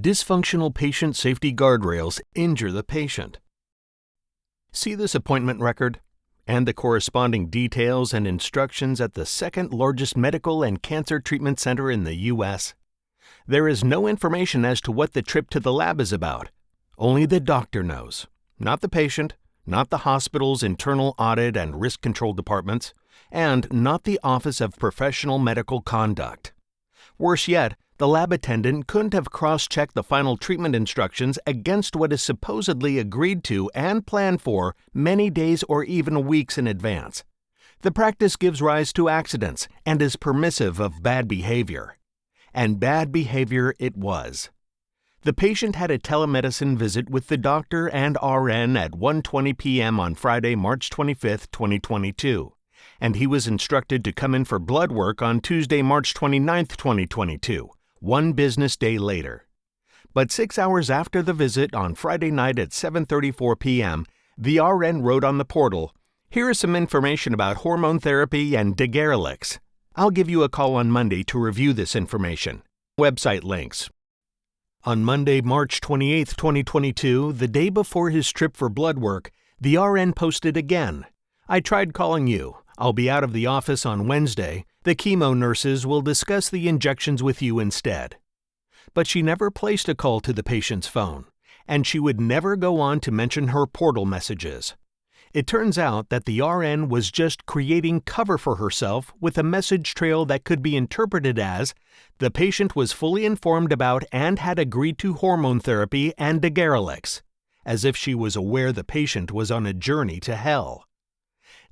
Dysfunctional Patient Safety Guardrails injure the patient. See this appointment record and the corresponding details and instructions at the second largest medical and cancer treatment center in the U.S. There is no information as to what the trip to the lab is about. Only the doctor knows, not the patient, not the hospital's internal audit and risk control departments, and not the Office of Professional Medical Conduct. Worse yet, the lab attendant couldn't have cross-checked the final treatment instructions against what is supposedly agreed to and planned for many days or even weeks in advance. The practice gives rise to accidents and is permissive of bad behavior. And bad behavior it was. The patient had a telemedicine visit with the doctor and RN at 1:20 p.m. on Friday, March 25, 2022, and he was instructed to come in for blood work on Tuesday, March 29, 2022. One business day later. But 6 hours after the visit on Friday night at 7:34 p.m., the RN wrote on the portal, "Here is some information about hormone therapy and Daguerreolex. I'll give you a call on Monday to review this information." Website links. On Monday, March 28, 2022, the day before his trip for blood work, the RN posted again, "I tried calling you. I'll be out of the office on Wednesday. The chemo nurses will discuss the injections with you instead." But she never placed a call to the patient's phone, and she would never go on to mention her portal messages. It turns out that the RN was just creating cover for herself with a message trail that could be interpreted as, the patient was fully informed about and had agreed to hormone therapy and Daguerreolex, as if she was aware the patient was on a journey to hell.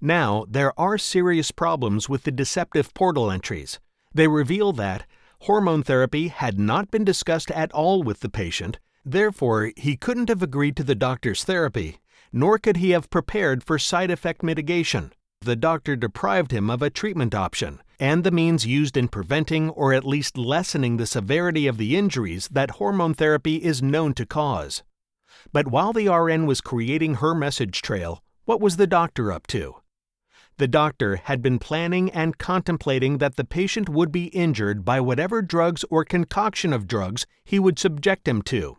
Now, there are serious problems with the deceptive portal entries. They reveal that hormone therapy had not been discussed at all with the patient, therefore he couldn't have agreed to the doctor's therapy, nor could he have prepared for side effect mitigation. The doctor deprived him of a treatment option and the means used in preventing or at least lessening the severity of the injuries that hormone therapy is known to cause. But while the RN was creating her message trail, what was the doctor up to? The doctor had been planning and contemplating that the patient would be injured by whatever drugs or concoction of drugs he would subject him to.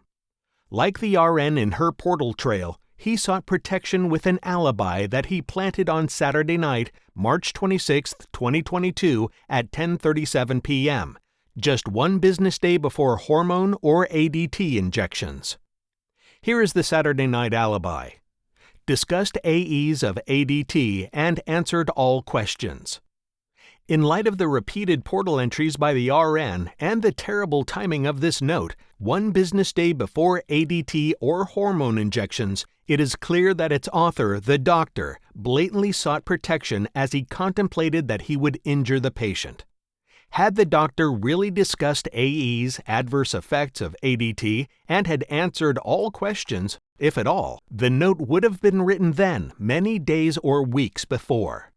Like the RN in her portal trail, he sought protection with an alibi that he planted on Saturday night, March 26, 2022 at 10:37 p.m., just one business day before hormone or ADT injections. Here is the Saturday night alibi. Discussed AEs of ADT and answered all questions. In light of the repeated portal entries by the RN and the terrible timing of this note, one business day before ADT or hormone injections, it is clear that its author, the doctor, blatantly sought protection as he contemplated that he would injure the patient. Had the doctor really discussed AEs, adverse effects of ADT, and had answered all questions, if at all, the note would have been written then, many days or weeks before.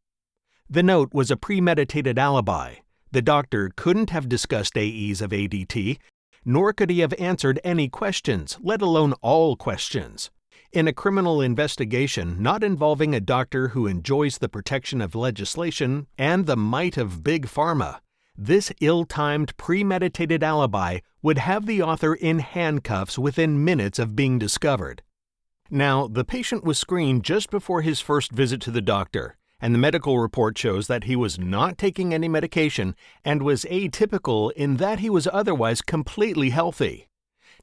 The note was a premeditated alibi. The doctor couldn't have discussed AEs of ADT, nor could he have answered any questions, let alone all questions. In a criminal investigation not involving a doctor who enjoys the protection of legislation and the might of Big Pharma, this ill-timed, premeditated alibi would have the author in handcuffs within minutes of being discovered. Now, the patient was screened just before his first visit to the doctor, and the medical report shows that he was not taking any medication and was atypical in that he was otherwise completely healthy.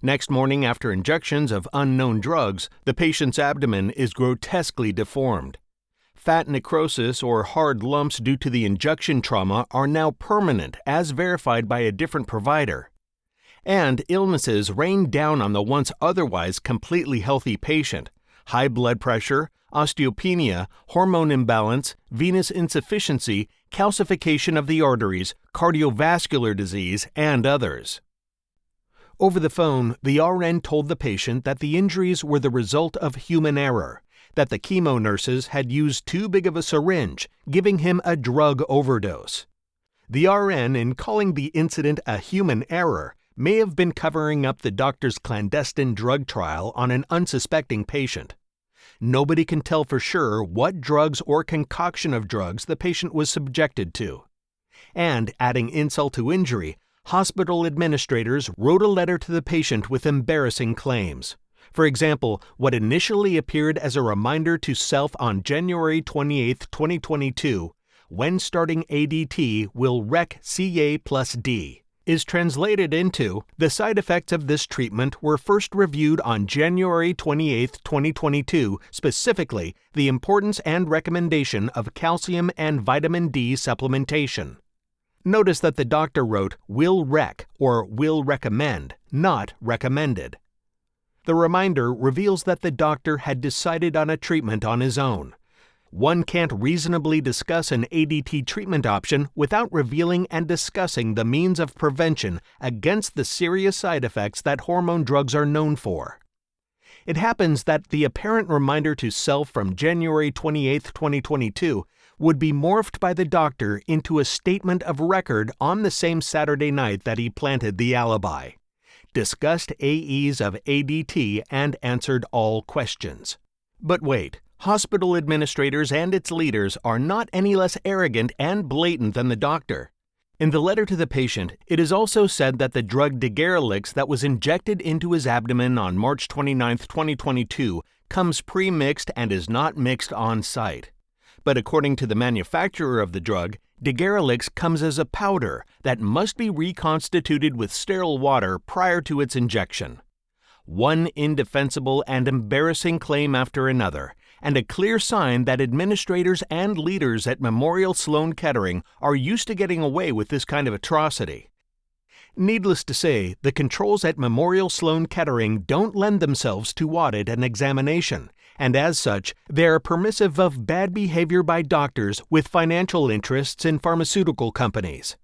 Next morning after injections of unknown drugs, the patient's abdomen is grotesquely deformed. Fat necrosis or hard lumps due to the injection trauma are now permanent as verified by a different provider. And illnesses rained down on the once otherwise completely healthy patient: high blood pressure, osteopenia, hormone imbalance, venous insufficiency, calcification of the arteries, cardiovascular disease, and others. Over the phone, the RN told the patient that the injuries were the result of human error, that the chemo nurses had used too big of a syringe, giving him a drug overdose. The RN, in calling the incident a human error, may have been covering up the doctor's clandestine drug trial on an unsuspecting patient. Nobody can tell for sure what drugs or concoction of drugs the patient was subjected to. And, adding insult to injury, hospital administrators wrote a letter to the patient with embarrassing claims. For example, what initially appeared as a reminder to self on January 28, 2022, when starting ADT will wreck CA plus D, is translated into, the side effects of this treatment were first reviewed on January 28, 2022, specifically the importance and recommendation of calcium and vitamin D supplementation. Notice that the doctor wrote will rec or will recommend, not recommended. The reminder reveals that the doctor had decided on a treatment on his own. One can't reasonably discuss an ADT treatment option without revealing and discussing the means of prevention against the serious side effects that hormone drugs are known for. It happens that the apparent reminder to self from January 28, 2022 would be morphed by the doctor into a statement of record on the same Saturday night that he planted the alibi, discussed AEs of ADT, and answered all questions. But wait. Hospital administrators and its leaders are not any less arrogant and blatant than the doctor. In the letter to the patient, it is also said that the drug Digarelix that was injected into his abdomen on March 29, 2022 comes pre-mixed and is not mixed on site. But according to the manufacturer of the drug, Digarelix comes as a powder that must be reconstituted with sterile water prior to its injection. One indefensible and embarrassing claim after another, and a clear sign that administrators and leaders at Memorial Sloan Kettering are used to getting away with this kind of atrocity. Needless to say, the controls at Memorial Sloan Kettering don't lend themselves to audit and examination, and as such, they are permissive of bad behavior by doctors with financial interests in pharmaceutical companies.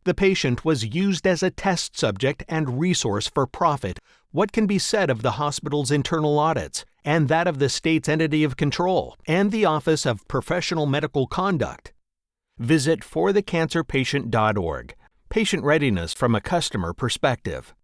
The patient was used as a test subject and resource for profit. What can be said of the hospital's internal audits, and that of the state's entity of control, and the Office of Professional Medical Conduct? Visit forthecancerpatient.org. Patient readiness from a customer perspective.